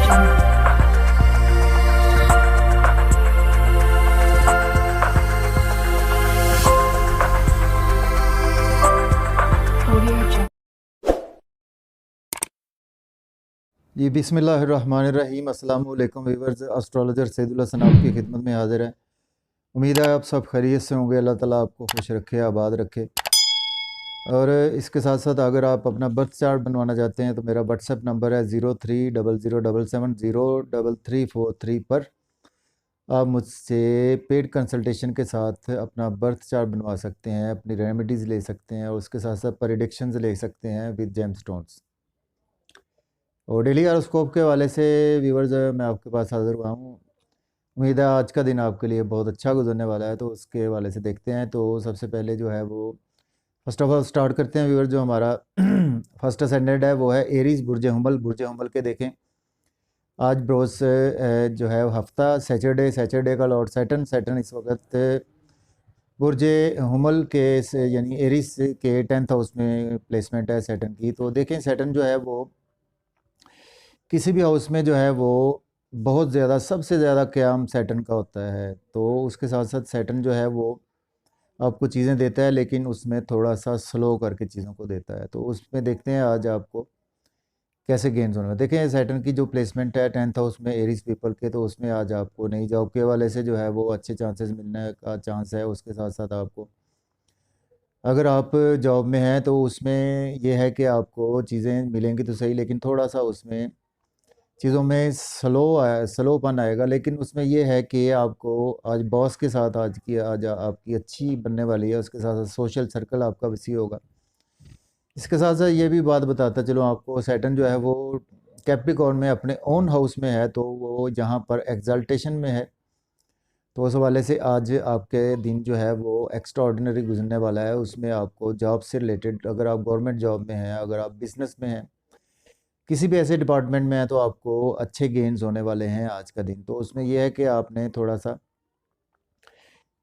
जी बिस्मिल्लाहिर्रहमानिर्रहीम। अस्सलाम वालेकुम व्यूअर्स, एस्ट्रोलॉजर सैदुल हसन आपकी खिदमत में हाजिर है। उम्मीद है आप सब खैरियत से होंगे। अल्लाह ताला आपको खुश रखे, आबाद रखे। और इसके साथ साथ अगर आप अपना बर्थ चार्ट बनवाना चाहते हैं तो मेरा व्हाट्सएप नंबर है 0300770343 पर आप मुझसे पेड कंसल्टेशन के साथ अपना बर्थ चार्ट बनवा सकते हैं, अपनी रेमेडीज़ ले सकते हैं और उसके साथ साथ प्रेडिक्शंस ले सकते हैं विद जेम स्टोन्स। और डेली हॉरोस्कोप के हवाले से व्यूवर्स मैं आपके पास हाज़िर हुआ हूँ। उम्मीद है आज का दिन आपके लिए बहुत अच्छा गुजरने वाला है, तो उसके हवाले से देखते हैं। तो सबसे पहले जो है वो फर्स्ट ऑफ ऑल स्टार्ट करते हैं व्यूवर्स। जो हमारा फर्स्ट असेंडेंट है वो है एरीज बुर्ज हुमल। बुर्ज हुमल के देखें आज ब्रोस जो है हफ्ता सैटरडे का लॉर्ड सैटर्न इस वक्त बुर्ज हुमल के यानी एरीज के 10th हाउस में प्लेसमेंट है सैटर्न की। तो देखें सैटर्न जो है वो किसी भी हाउस में जो है वो बहुत ज़्यादा सबसे ज़्यादा क़याम सैटर्न का होता है। तो उसके साथ साथ सैटर्न जो है वो आपको चीज़ें देता है, लेकिन उसमें थोड़ा सा स्लो करके चीज़ों को देता है। तो उसमें देखते हैं आज आपको कैसे गेन्स होने में। देखें सैटर्न की जो प्लेसमेंट है 10th हाउस में एरीज पीपल के, तो उसमें आज आपको नई जॉब के हवाले से जो है वो अच्छे चांसेस मिलने का चांस है। उसके साथ साथ आपको अगर आप जॉब में हैं तो उसमें यह है कि आपको चीज़ें मिलेंगी तो सही, लेकिन थोड़ा सा उसमें चीज़ों में स्लोपन आएगा। लेकिन उसमें ये है कि आपको आज बॉस के साथ आज आपकी अच्छी बनने वाली है। उसके साथ साथ सोशल सर्कल आपका वसी होगा। इसके साथ साथ ये भी बात बताता चलो आपको, सैटर्न जो है वो कैप्रिकॉर्न में अपने ओन हाउस में है, तो वो जहाँ पर एग्जाल्टेशन में है। तो उस हवाले से आज आपके दिन जो है वो एक्स्ट्रा ऑर्डिनरी गुजरने वाला है। उसमें आपको जॉब से रिलेटेड, अगर आप गवर्नमेंट जॉब में हैं, अगर आप बिज़नेस में हैं, किसी भी ऐसे डिपार्टमेंट में है, तो आपको अच्छे गेन्स होने वाले हैं आज का दिन। तो उसमें यह है कि आपने थोड़ा सा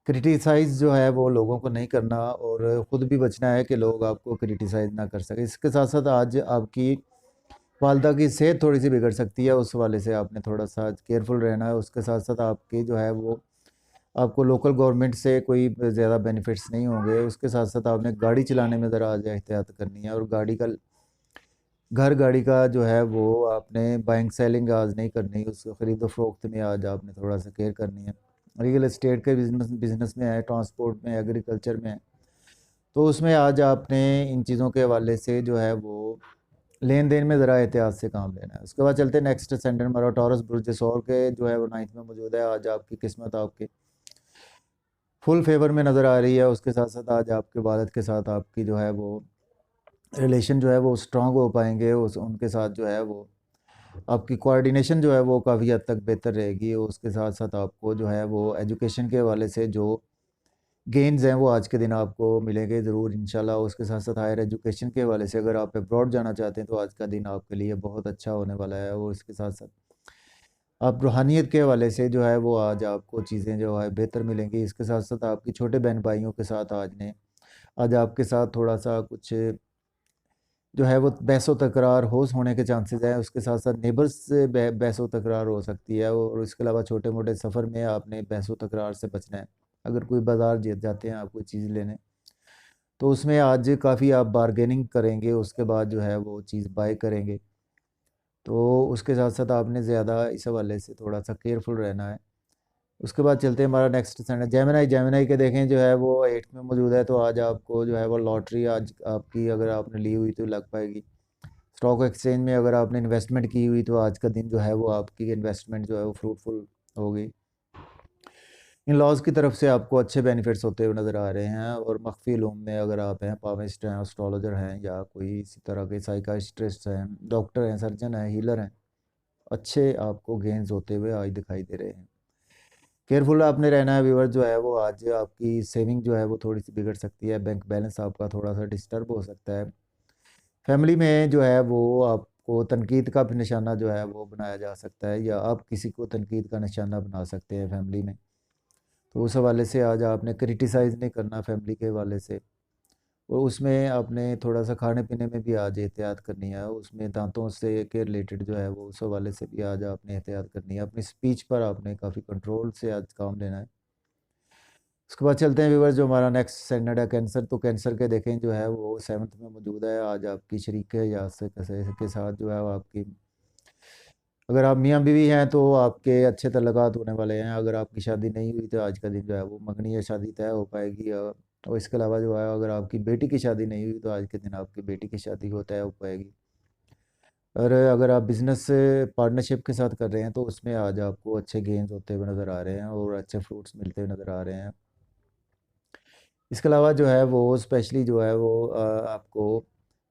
क्रिटिसाइज़ जो है वो लोगों को नहीं करना और ख़ुद भी बचना है कि लोग आपको क्रिटिसाइज़ ना कर सकें। इसके साथ साथ आज आपकी वालदा की सेहत थोड़ी सी बिगड़ सकती है, उस वाले से आपने थोड़ा सा केयरफुल रहना है। उसके साथ साथ आपकी जो है वो आपको लोकल गवर्नमेंट से कोई ज़्यादा बेनिफिट्स नहीं होंगे। उसके साथ साथ आपने गाड़ी चलाने में ज़रा आज एहतियात करनी है। और गाड़ी का जो है वो आपने बाइंग सेलिंग आज नहीं करनी, उस ख़रीदो फ़रोख्त में आज आपने थोड़ा सा केयर करनी है। रियल एस्टेट के बिज़नेस में है, ट्रांसपोर्ट में, एग्रीकल्चर में है, तो उसमें आज आपने इन चीज़ों के हवाले से जो है वो लेन देन में ज़रा एहतियात से काम लेना है। उसके बाद चलते हैं नेक्स्ट असेंडेंट हमारा टॉरस बुर्ज सौर के जो है वो 9th में मौजूद है। आज आपकी किस्मत आपके फुल फेवर में नज़र आ रही है। उसके साथ साथ आज आपके वालिद के साथ आपकी जो है वो रिलेशन जो है वो स्ट्रॉन्ग हो पाएंगे। उनके साथ जो है वो आपकी कोऑर्डिनेशन जो है वो काफ़ी हद तक बेहतर रहेगी। उसके साथ साथ आपको जो है वो एजुकेशन के हवाले से जो गेन्स हैं वो आज के दिन आपको मिलेंगे ज़रूर इंशाल्लाह। उसके साथ साथ हायर एजुकेशन के हवाले से अगर आप अब्रॉड जाना चाहते हैं तो आज का दिन आपके लिए बहुत अच्छा होने वाला है। और इसके साथ साथ आप रूहानियत के हवाले से जो है वो आज आपको चीज़ें जो है बेहतर मिलेंगी। इसके साथ साथ आपकी छोटे बहन भाइयों के साथ आज आपके साथ थोड़ा सा कुछ जो है वो बहसो तकरार होने के चांसेस हैं। उसके साथ साथ नेबर्स से बहसो तकरार हो सकती है। और इसके अलावा छोटे मोटे सफ़र में आपने बहसो तकरार से बचना है। अगर कोई बाज़ार जाते हैं आप कोई चीज़ लेने, तो उसमें आज काफ़ी आप बारगेनिंग करेंगे, उसके बाद जो है वो चीज़ बाय करेंगे। तो उसके साथ साथ आपने ज़्यादा इस हवाले से थोड़ा सा केयरफुल रहना है। उसके बाद चलते हैं हमारा नेक्स्ट स्टैंडर्ड जेमिनी के देखें जो है वो 8th में मौजूद है। तो आज आपको जो है वो लॉटरी आज आपकी अगर आपने ली हुई तो लग पाएगी। स्टॉक एक्सचेंज में अगर आपने इन्वेस्टमेंट की हुई तो आज का दिन जो है वो आपकी इन्वेस्टमेंट जो है वो फ्रूटफुल होगी। इन लॉज की तरफ से आपको अच्छे बेनिफिट्स होते हुए नज़र आ रहे हैं। और मख्फी इल्म में अगर आप हैं, पामिस्ट हैं, एस्ट्रोलॉजर हैं, या कोई इसी तरह के साइकाइस्ट्रिस्ट हैं, डॉक्टर हैं, सर्जन हैं, हीलर हैं, अच्छे आपको गेंस होते हुए आज दिखाई दे रहे हैं। केयरफुल आपने रहना है व्यूअर। जो है वो आज आपकी सेविंग जो है वो थोड़ी सी बिगड़ सकती है। बैंक बैलेंस आपका थोड़ा सा डिस्टर्ब हो सकता है। फैमिली में जो है वो आपको तनकीद का भी निशाना जो है वो बनाया जा सकता है, या आप किसी को तनकीद का निशाना बना सकते हैं फैमिली में। तो उस हवाले से आज आपने क्रिटिसाइज़ नहीं करना फैमिली के हवाले से। और उसमें आपने थोड़ा-सा खाने-पीने में भी आज एहतियात करनी है, उसमें दाँतों से के रिलेटेड जो है वो उस हवाले से भी आज आपने एहतियात करनी है, अपनी स्पीच पर आपने काफ़ी कंट्रोल से आज काम लेना है। उसके बाद चलते हैं व्यूअर्स, जो हमारा नेक्स्ट सेगमेंट है कैंसर, तो कैंसर के देखें जो है वो 7th में मौजूद है। आज आपकी शरीक या से के साथ जो है वो आपकी, अगर आप मियाँ बीवी हैं तो आपके अच्छे तल्लुकात होने वाले हैं। अगर आपकी शादी नहीं हुई तो आज का दिन जो है वो मंगनी या शादी तय हो पाएगी। और इसके अलावा जो है अगर आपकी बेटी की शादी नहीं हुई तो आज के दिन आपकी बेटी की शादी हो तय हो पाएगी। और अगर आप बिज़नेस पार्टनरशिप के साथ कर रहे हैं तो उसमें आज आपको अच्छे गेन्स होते हुए नज़र आ रहे हैं और अच्छे फ्रूट्स मिलते हुए नज़र आ रहे हैं। इसके अलावा जो है वो स्पेशली जो है वो आपको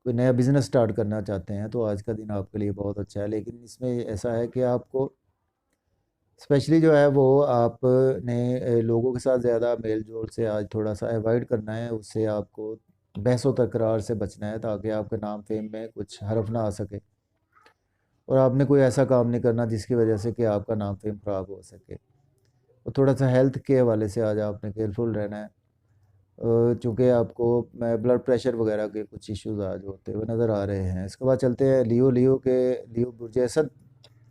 कोई नया बिज़नेस स्टार्ट करना चाहते हैं तो आज का दिन आपके लिए बहुत अच्छा है। लेकिन इसमें ऐसा है कि आपको स्पेशली जो है वो आपने लोगों के साथ ज़्यादा मेल-जोल से आज थोड़ा-सा अवॉइड करना है, उससे आपको बहस-ओ-तकरार से बचना है ताकि आपके नाम फ़ेम में कुछ हर्फ ना आ सके। और आपने कोई ऐसा काम नहीं करना जिसकी वजह से कि आपका नाम फ़ेम ख़राब हो सके। और थोड़ा-सा हेल्थ के हवाले से आज आपने केयरफुल रहना है। चूँकि आपको मैं ब्लड प्रेशर वगैरह के कुछ इश्यूज़ आज होते हुए नज़र आ रहे हैं। इसके बाद चलते हैं लियो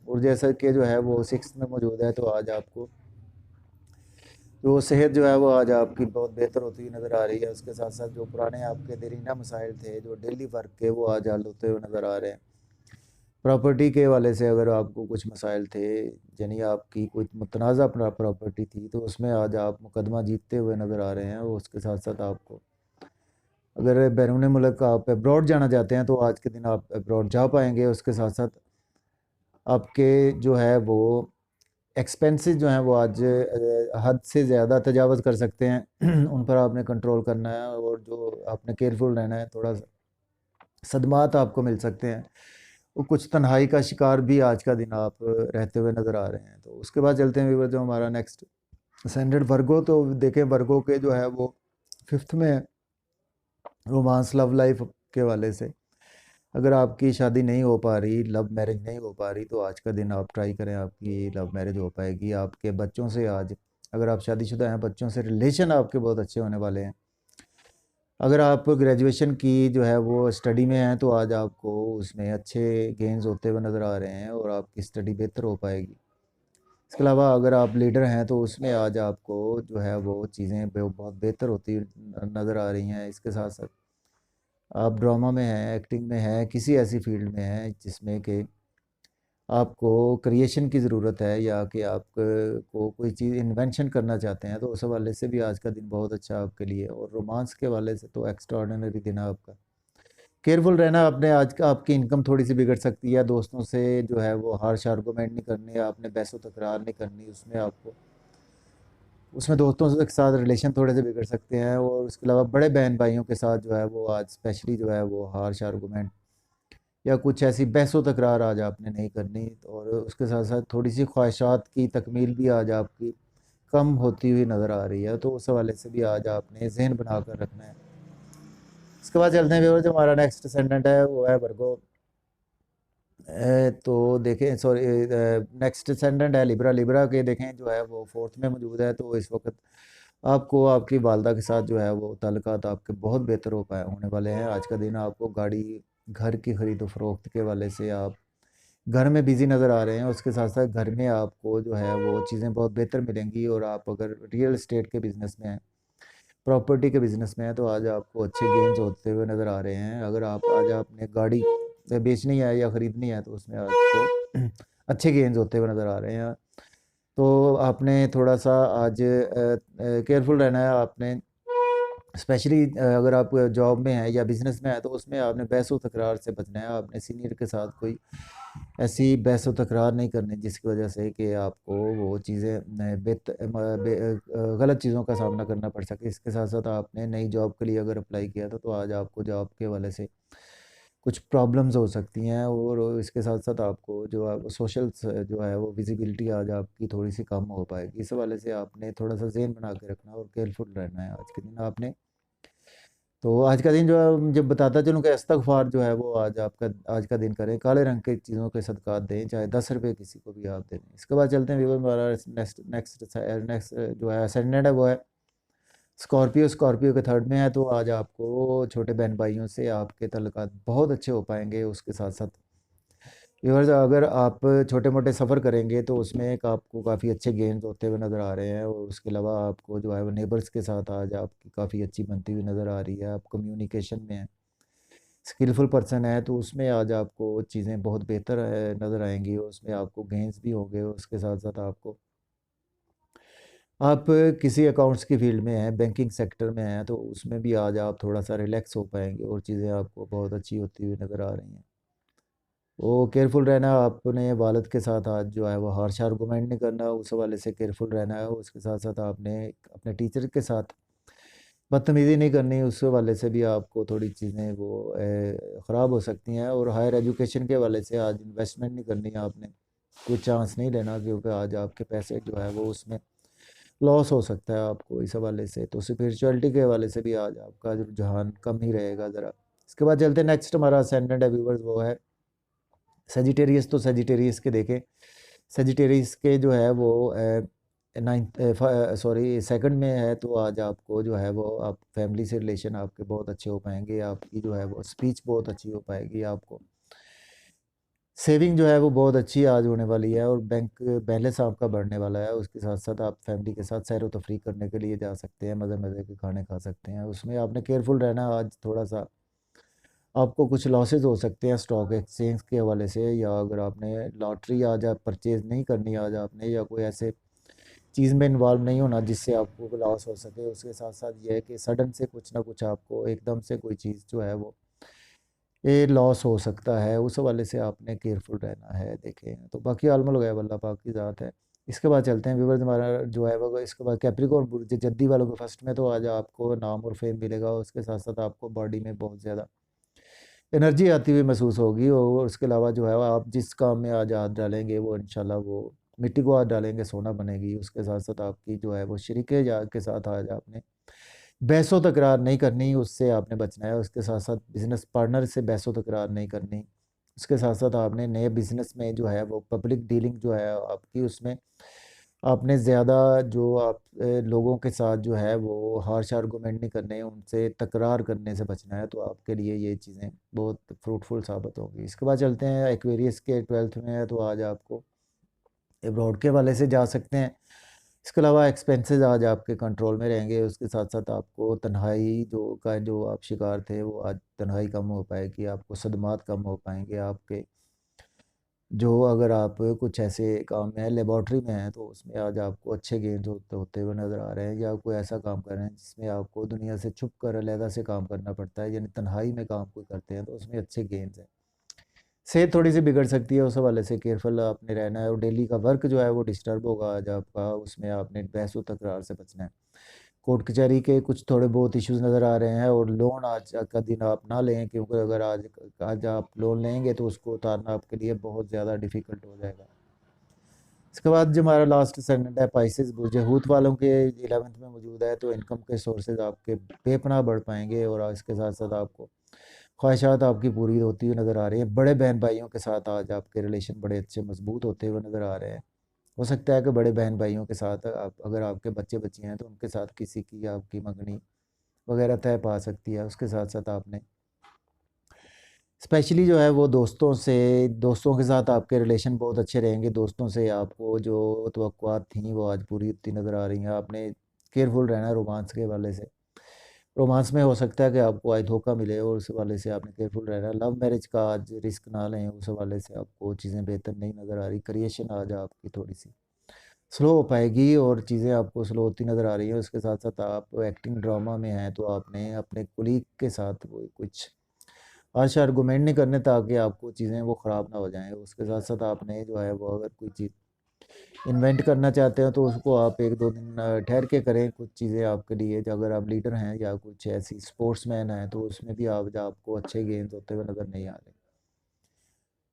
बुर्ज असद के जो है वो 6th में मौजूद है, तो आज आपको तो सेहत जो है वो आज आपकी बहुत बेहतर होती हुई नज़र आ रही है। उसके साथ-साथ जो पुराने आपके देरीना मसाइल थे, जो डेली वर्क के, वो आज हल होते हुए नज़र आ रहे हैं। प्रॉपर्टी के हवाले से अगर आपको कुछ मसाइल थे, यानी आपकी कोई मुतनाज़ा प्रॉपर्टी थी, तो उसमें आज आप मुकदमा जीतते हुए नज़र आ रहे हैं। और उसके साथ-साथ आपको अगर बैरून मुल्क आप अब्रॉड जाना चाहते हैं, तो आज के दिन आप अब्रॉड जा पाएँगे। उसके साथ-साथ आपके जो है वो एक्सपेंसेस जो हैं वो आज हद से ज़्यादा तजावज़ कर सकते हैं। उन पर आपने कंट्रोल करना है और जो आपने केयरफुल रहना है। थोड़ा सदमात आपको मिल सकते हैं, वो कुछ तन्हाई का शिकार भी आज का दिन आप रहते हुए नज़र आ रहे हैं। तो उसके बाद चलते हैं व्यूअर, जो हमारा नेक्स्ट असेंडेड वर्गो, तो देखें वर्गो के जो है वो 5th में है, रोमांस लव लाइफ के हवाले से। अगर आपकी शादी नहीं हो पा रही, लव मैरिज नहीं हो पा रही, तो आज का दिन आप ट्राई करें, आपकी लव मैरिज हो पाएगी। आपके बच्चों से आज, अगर आप शादीशुदा हैं, बच्चों से रिलेशन आपके बहुत अच्छे होने वाले हैं। अगर आप ग्रेजुएशन की जो है वो स्टडी में हैं तो आज आपको उसमें अच्छे गेन्स होते हुए नज़र आ रहे हैं और आपकी स्टडी बेहतर हो पाएगी। इसके अलावा अगर आप लीडर हैं तो उसमें आज आपको जो है वो चीज़ें बहुत बेहतर होती नज़र आ रही हैं। इसके साथ साथ आप ड्रामा में हैं, एक्टिंग में हैं, किसी ऐसी फील्ड में हैं जिसमें कि आपको क्रिएशन की ज़रूरत है या कि आप को कोई चीज़ इन्वेंशन करना चाहते हैं, तो उस हवाले से भी आज का दिन बहुत अच्छा आपके लिए। और रोमांस के हवाले से तो एक्स्ट्राऑर्डिनरी दिन है आपका। केयरफुल रहना, आपने आज का आपकी इनकम थोड़ी सी बिगड़ सकती है। दोस्तों से जो है वो हार्श आर्गूमेंट नहीं करने, आपने बहस तकरार नहीं करनी, उसमें आपको उसमें दोस्तों के साथ रिलेशन थोड़े से बिगड़ सकते हैं। और उसके अलावा बड़े बहन भाइयों के साथ जो है वो आज स्पेशली जो है वो हार्श आर्गूमेंट या कुछ ऐसी बहसो तकरार आज आपने नहीं करनी। और उसके साथ साथ थोड़ी सी ख्वाहिशात की तकमील भी आज आपकी कम होती हुई नज़र आ रही है, तो उस हवाले से भी आज आपने जहन बना कर रखना है। इसके बाद चलते हैं व्यूअर, जो हमारा नेक्स्ट असेंडेंट है वो है वर्गो। तो देखें, सॉरी, नेक्स्ट असेंडेंट है लिब्रा। लिब्रा के देखें जो है वो 4th में मौजूद है, तो इस वक्त आपको आपकी वालदा के साथ जो है वो ताल्लुकात आपके बहुत बेहतर होने वाले हैं। आज का दिन आपको घर की खरीदो फरोख्त के वाले से आप घर में बिज़ी नज़र आ रहे हैं। उसके साथ साथ घर में आपको जो है वो चीज़ें बहुत बेहतर मिलेंगी। और आप अगर रियल एस्टेट के बिज़नेस में हैं, प्रॉपर्टी के बिज़नेस में हैं, तो आज आपको अच्छे गेन्स होते हुए नज़र आ रहे हैं। अगर आप आज आपने गाड़ी बेचनी है या ख़रीदनी है, तो उसमें आपको अच्छे गेन्स होते हुए नज़र आ रहे हैं। तो आपने थोड़ा-सा आज केयरफुल रहना है। आपने स्पेशली अगर आप जॉब में हैं या बिज़नेस में हैं, तो उसमें आपने बहस-ओ-तकरार से बचना है। आपने सीनियर के साथ कोई ऐसी बहस-ओ-तकरार नहीं करनी जिसकी वजह से कि आपको वो चीज़ें गलत चीज़ों का सामना करना पड़ सके। इसके साथ-साथ आपने नई जॉब के लिए अगर अप्लाई किया था, तो आज आपको जॉब के हवाले से कुछ प्रॉब्लम्स हो सकती हैं। और इसके साथ-साथ आपको जो है वो जो है वो विज़िबिलिटी आज आपकी थोड़ी-सी कम हो पाएगी। इस हवाले से आपने थोड़ा-सा ज़हन बना के रखना और केयरफुल रहना है आज के दिन आपने। तो आज का दिन जो है, जब बताता चलूँ कि इस्तग़फ़ार जो है वो आज का दिन करें, काले रंग की चीज़ों के सदक़ात दें, चाहे 10 रुपए किसी को भी आप दे दें। इसके बाद चलते हैं व्यूअर, हमारा नेक्स्ट नेक्स्ट नेक्स्ट जो है असेंडेंट है वो है स्कॉर्पियो के थर्ड में है, तो आज आपको छोटे बहन भाइयों से आपके तल्लुकात बहुत अच्छे हो पाएंगे। उसके साथ साथ व्यूअर्स, अगर आप छोटे मोटे सफ़र करेंगे तो उसमें एक आपको काफ़ी अच्छे गेन्स होते हुए नज़र आ रहे हैं, और उसके अलावा आपको जो है वो नेबर्स के साथ आज आपकी काफ़ी अच्छी बनती हुई नज़र आ रही है। आप कम्युनिकेशन में है, स्किलफुल पर्सन है, तो उसमें आज आपको चीज़ें बहुत बेहतर नज़र आएंगी, और उसमें आपको गेंस भी होंगे। उसके साथ साथ आपको, आप किसी अकाउंट्स की फील्ड में हैं, बैंकिंग सेक्टर में हैं, तो उसमें भी आज आप थोड़ा सा रिलैक्स हो पाएंगे, और चीज़ें आपको बहुत अच्छी होती हुई नज़र आ रही हैं। वो केयरफुल रहना है, आपने वालिद के साथ आज जो है वो हार्श आर्गूमेंट नहीं करना, उस हवाले से केयरफुल रहना है। उसके साथ साथ आपने अपने टीचर के साथ बदतमीज़ी नहीं करनी, उस हवाले से भी आपको थोड़ी चीज़ें वो ख़राब हो सकती हैं। और हायर एजुकेशन के हवाले से आज इन्वेस्टमेंट नहीं करनी है आपने, कोई चांस नहीं लेना, क्योंकि आज आपके पैसे जो है वो उसमें लॉस हो सकता है आपको इस हवाले से। तो स्पिरिचुअलिटी के हवाले से भी आज आपका रुझान कम ही रहेगा ज़रा। इसके बाद चलते नेक्स्ट, हमारा असेंडेंट है व्यूवर्स, वो है सेजिटेरियस। तो सेजिटेरियस के देखें, सेजिटेरियस के जो है वो नाइन्थ सॉरी सेकंड में है, तो आज आपको जो है वो आप फैमिली से रिलेशन आपके बहुत अच्छे हो पाएंगे, आपकी जो है वो स्पीच बहुत अच्छी हो पाएगी, आपको सेविंग जो है वो बहुत अच्छी आज होने वाली है, और बैंक बैलेंस आपका बढ़ने वाला है। उसके साथ साथ आप फैमिली के साथ सैर व तफरीह करने के लिए जा सकते हैं, मज़े मज़े के खाने खा सकते हैं। उसमें आपने केयरफुल रहना है, आज थोड़ा सा आपको कुछ लॉसेस हो सकते हैं स्टॉक एक्सचेंज के हवाले से, या अगर आपने लॉटरी आज आप परचेज़ नहीं करनी आज आपने, या कोई ऐसे चीज़ में इन्वॉल्व नहीं होना जिससे आपको लॉस हो सके। उसके साथ साथ ये है कि सडन से कुछ ना कुछ आपको एकदम से कोई चीज़ जो है वो ये लॉस हो सकता है, उस हवाले से आपने केयरफुल रहना है। देखें तो बाकी आलमल गया अल्लाह पाक की ज़ात है। इसके बाद चलते हैं व्यूवर्स, हमारा जो है वो इसके बाद कैप्रिकॉर्न बुर्ज जद्दी वालों के फर्स्ट में, तो आज आपको नाम और फेम मिलेगा। उसके साथ साथ आपको बॉडी में बहुत ज़्यादा एनर्जी आती हुई महसूस होगी, और उसके अलावा जो है आप जिस काम में आज हाथ डालेंगे वो इंशाल्लाह वो मिट्टी को हाथ डालेंगे सोना बनेगी। उसके साथ साथ आपकी जो है वो शरीके के साथ आज आपने बहसो तकरार नहीं करनी, उससे आपने बचना है। उसके साथ साथ बिज़नेस पार्टनर से बहसो तकरार नहीं करनी। उसके साथ साथ आपने नए बिज़नेस में जो है वो पब्लिक डीलिंग जो है आपकी, उसमें आपने ज़्यादा जो आप लोगों के साथ जो है वो हार्श आर्गूमेंट नहीं करने, उनसे तकरार करने से बचना है, तो आपके लिए ये चीज़ें बहुत फ्रूटफुल साबित होंगी। इसके बाद चलते हैं एक्वेरियस के 12th में है, तो आज आपको अब्रॉड के वाले से जा सकते हैं। इसके अलावा एक्सपेंसेस आज आपके कंट्रोल में रहेंगे। उसके साथ साथ आपको तन्हाई जो आप शिकार थे, वो आज तन्हाई कम हो पाएगी, आपको सदमात कम हो पाएंगे आपके। जो अगर आप कुछ ऐसे काम में लेबॉर्ट्री में हैं, तो उसमें आज आपको अच्छे गेंस होते हुए नज़र आ रहे हैं, या कोई ऐसा काम कर रहे हैं जिसमें आपको दुनिया से छुप कर अलहदा से काम करना पड़ता है, यानी तन्हाई में काम कोई करते हैं, तो उसमें अच्छे गेंस हैं। सेहत थोड़ी सी बिगड़ सकती है, उस हवाले से केयरफुल आपने रहना है, और डेली का वर्क जो है वो डिस्टर्ब होगा आज आपका, उसमें आपने बहस व तकरार से बचना है। कोर्ट कचहरी के कुछ थोड़े बहुत इश्यूज नज़र आ रहे हैं, और लोन आज का दिन आप ना लें, क्योंकि अगर आज आज आप लोन लेंगे तो उसको उतारना आपके लिए बहुत ज़्यादा डिफ़िकल्ट हो जाएगा। इसके बाद जो हमारा लास्ट सेगमेंट है पाइसेस बुर्ज हूत वालों के 11th में मौजूद है, तो इनकम के सोर्सेज आपके बेपनाह बढ़ पाएंगे, और इसके साथ साथ आपको ख्वाहिशात आपकी पूरी होती हुई नज़र आ रही हैं। बड़े बहन भाइयों के साथ आज आपके रिलेशन बड़े अच्छे मजबूत होते हुए नज़र आ रहे हैं। हो सकता है कि बड़े बहन भाइयों के साथ आप, अगर आपके बच्चे बच्चियाँ हैं, तो उनके साथ किसी की आपकी मंगनी वगैरह तय पा सकती है। उसके साथ साथ आपने स्पेशली जो है वो दोस्तों के साथ आपके रिलेशन बहुत अच्छे रहेंगे। दोस्तों से आपको जो तवक्कुआत थी वो आज पूरी होती नज़र आ रही हैं। आपने केयरफुल रहना है रोमांस के वाले से। रोमांस में हो सकता है कि आपको आज धोखा मिले, और उस हवाले से आपने केयरफुल रहना है। लव मैरिज का आज रिस्क ना लें, उस हवाले से आपको चीज़ें बेहतर नहीं नज़र आ रही। क्रिएशन आज आपकी थोड़ी सी स्लो हो पाएगी, और चीज़ें आपको स्लो होती नज़र आ रही हैं। उसके साथ साथ आप एक्टिंग ड्रामा में हैं, तो आपने अपने कुलीग के साथ वो कुछ हार्श आर्गूमेंट नहीं करने, ताकि आपको चीज़ें वो ख़राब ना हो जाएँ। उसके साथ साथ आपने जो है वो अगर कोई चीज़ इन्वेंट करना चाहते हो, तो उसको आप 1-2 दिन ठहर के करें। कुछ चीज़ें आपके लिए, जो अगर आप लीडर हैं या कुछ ऐसी स्पोर्ट्समैन हैं, तो उसमें भी आप आपको अच्छे गेम्स होते हुए नज़र नहीं आ रहे।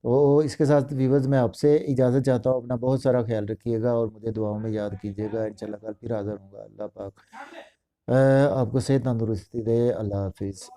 तो इसके साथ व्यूवर्स, मैं आपसे इजाज़त चाहता हूँ। अपना बहुत सारा ख्याल रखिएगा, और मुझे दुआओं में याद कीजिएगा। इंशाल्लाह कल फिर हाज़िर होऊंगा। अल्लाह पाक आपको सेहत तंदुरुस्ती दे। अल्लाह हाफिज़।